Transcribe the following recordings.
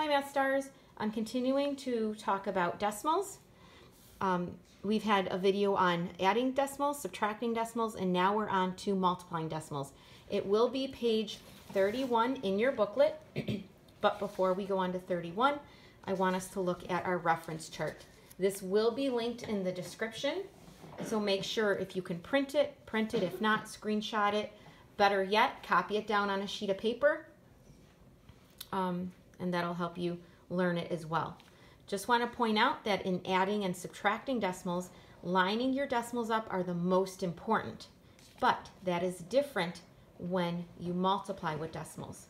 Hi Math Stars, I'm continuing to talk about decimals. We've had a video on adding decimals, subtracting decimals, and now we're on to multiplying decimals. It will be page 31 in your booklet, but before we go on to 31, I want us to look at our reference chart. This will be linked in the description, so make sure if you can print it. If not, screenshot it. Better yet, copy it down on a sheet of paper, and that'll help you learn it as well. Just want to point out that in adding and subtracting decimals, lining your decimals up are the most important, but that is different when you multiply with decimals.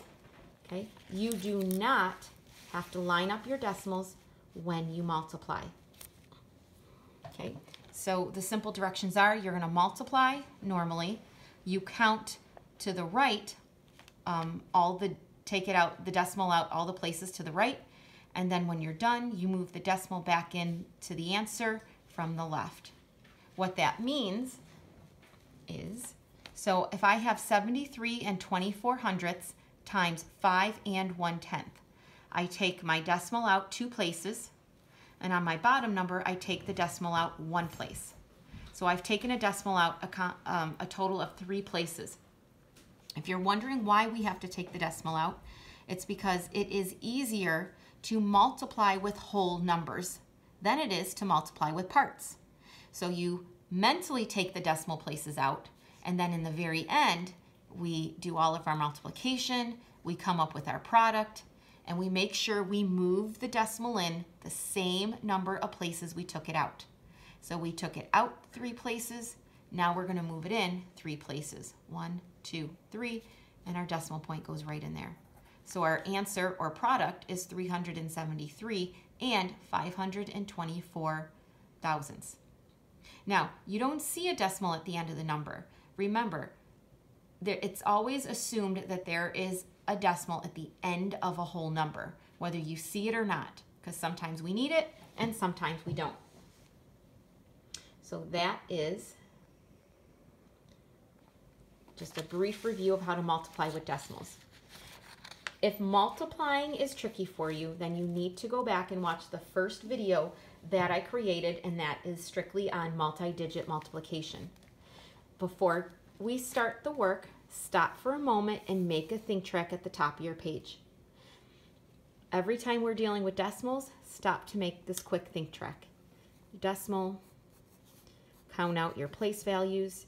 Okay? You do not have to line up your decimals when you multiply. Okay? So the simple directions are, you're going to multiply normally, you count to the right, take it out, the decimal out, all the places to the right, and then when you're done, you move the decimal back into the answer from the left. What that means is, so if I have 73 and 24 hundredths times 5 and 1/10, I take my decimal out 2 places, and on my bottom number, I take the decimal out 1 place. So I've taken a decimal out a total of 3 places. If you're wondering why we have to take the decimal out, it's because it is easier to multiply with whole numbers than it is to multiply with parts. So you mentally take the decimal places out, and then in the very end, we do all of our multiplication, we come up with our product, and we make sure we move the decimal in the same number of places we took it out. So we took it out 3 places, now we're going to move it in 3 places. 1, 2, 3, and our decimal point goes right in there. So our answer or product is 373 and 524 thousandths. Now, you don't see a decimal at the end of the number. Remember, it's always assumed that there is a decimal at the end of a whole number, whether you see it or not, because sometimes we need it and sometimes we don't. So that is just a brief review of how to multiply with decimals. If multiplying is tricky for you, then you need to go back and watch the first video that I created, and that is strictly on multi-digit multiplication. Before we start the work, stop for a moment and make a think track at the top of your page. Every time we're dealing with decimals, stop to make this quick think track. Decimal, count out your place values,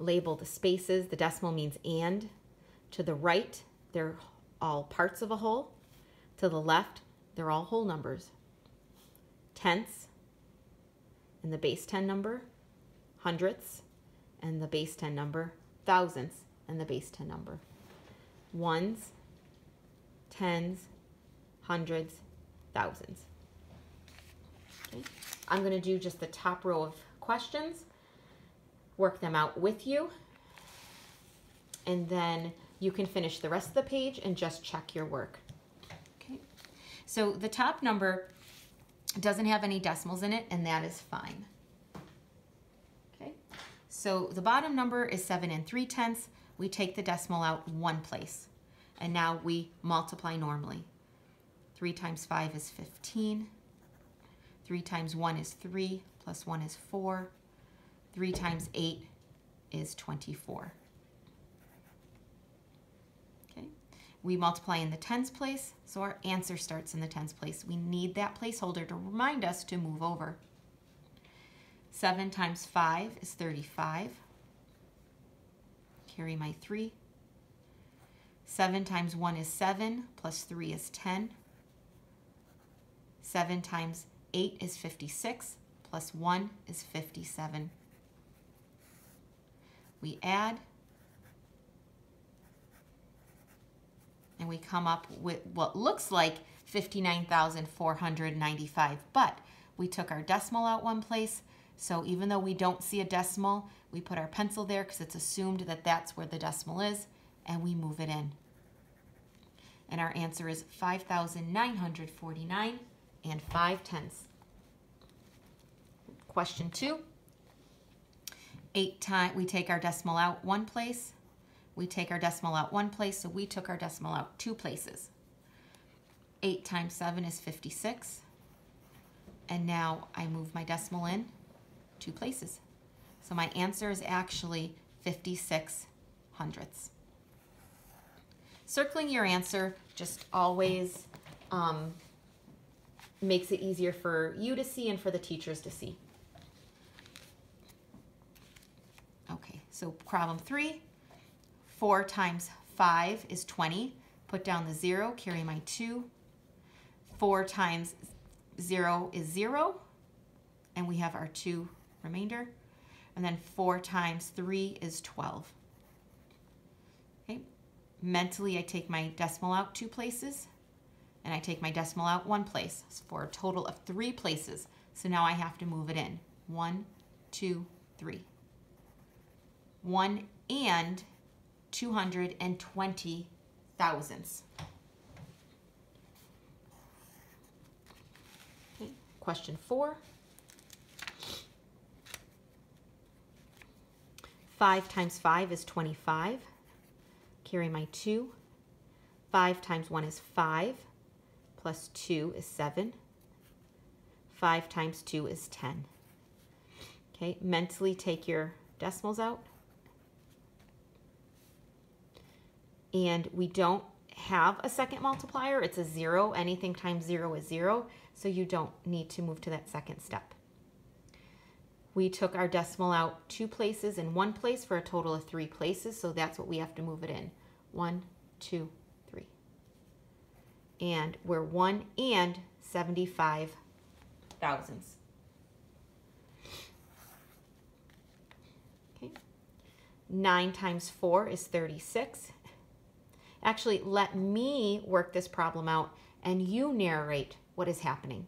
label the spaces. The decimal means and. To the right, they're all parts of a whole. To the left, they're all whole numbers. Tenths and the base 10 number, hundredths and the base 10 number, thousandths and the base 10 number. Ones, tens, hundreds, thousands. Okay. I'm going to do just the top row of questions, work them out with you, and then you can finish the rest of the page and just check your work. Okay. So the top number doesn't have any decimals in it, and that is fine. Okay. So the bottom number is 7 and 3/10. We take the decimal out 1 place, and now we multiply normally. 3 times 5 is 15. 3 times 1 is 3, plus 1 is 4. 3 times 8 is 24. We multiply in the tens place, so our answer starts in the tens place. We need that placeholder to remind us to move over. 7 times 5 is 35. Carry my 3. 7 times 1 is 7, plus 3 is 10. 7 times 8 is 56, plus 1 is 57. We add, and we come up with what looks like 59,495, but we took our decimal out 1 place, so even though we don't see a decimal, we put our pencil there because it's assumed that that's where the decimal is, and we move it in. And our answer is 5,949 and 5/10. Question 2. We take our decimal out 1 place, we take our decimal out one place, so we took our decimal out two places. 8 times 7 is 56. And now I move my decimal in two places. So my answer is actually 56 hundredths. Circling your answer just always makes it easier for you to see and for the teachers to see. Okay, so problem 3. 4 times 5 is 20. Put down the 0, carry my 2. 4 times 0 is 0, and we have our 2 remainder. And then 4 times 3 is 12. Okay. Mentally, I take my decimal out two places, and I take my decimal out one place for a total of 3 places. So now I have to move it in. 1, 2, 3. 1 and 220 thousandths. Okay. Question 4. 5 times 5 is 25. Carry my 2. 5 times 1 is 5. Plus 2 is 7. 5 times 2 is 10. Okay, mentally take your decimals out. And we don't have a second multiplier. It's a 0. Anything times 0 is 0. So you don't need to move to that second step. We took our decimal out two places and one place for a total of 3 places. So that's what we have to move it in. 1, 2, 3. And we're 1 and 75 thousandths. Okay. 9 times 4 is 36. Actually, let me work this problem out and you narrate what is happening.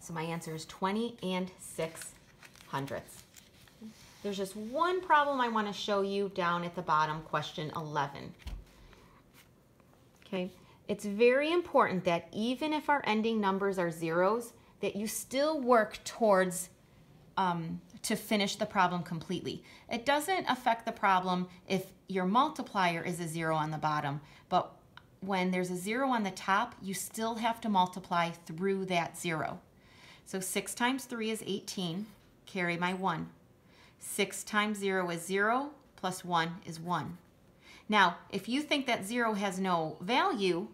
So my answer is 20 and 6 hundredths. There's just one problem I want to show you down at the bottom, question 11. Okay, it's very important that even if our ending numbers are zeros, that you still work towards to finish the problem completely. It doesn't affect the problem if your multiplier is a 0 on the bottom, but when there's a 0 on the top, you still have to multiply through that 0. So 6 times 3 is 18, carry my 1. 6 times 0 is 0, plus 1 is 1. Now, if you think that 0 has no value,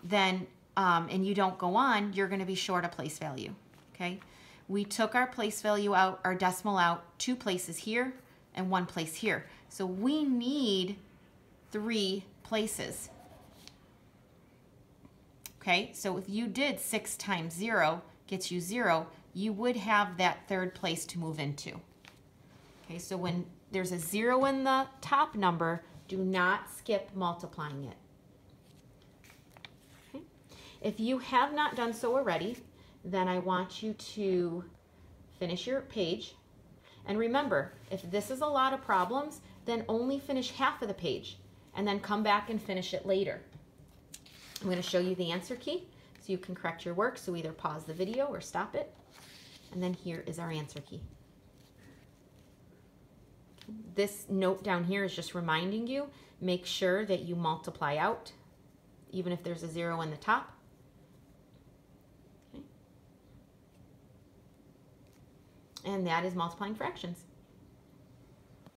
then, and you don't go on, you're going to be short a place value, okay? We took our place value out, our decimal out, 2 places here and 1 place here. So we need 3 places. Okay, so if you did 6 times 0 gets you 0, you would have that third place to move into. Okay, so when there's a 0 in the top number, do not skip multiplying it. Okay. If you have not done so already, then I want you to finish your page. And remember, if this is a lot of problems, then only finish half of the page and then come back and finish it later. I'm going to show you the answer key so you can correct your work. So either pause the video or stop it. And then here is our answer key. This note down here is just reminding you, make sure that you multiply out, even if there's a 0 in the top. Okay. And that is multiplying fractions.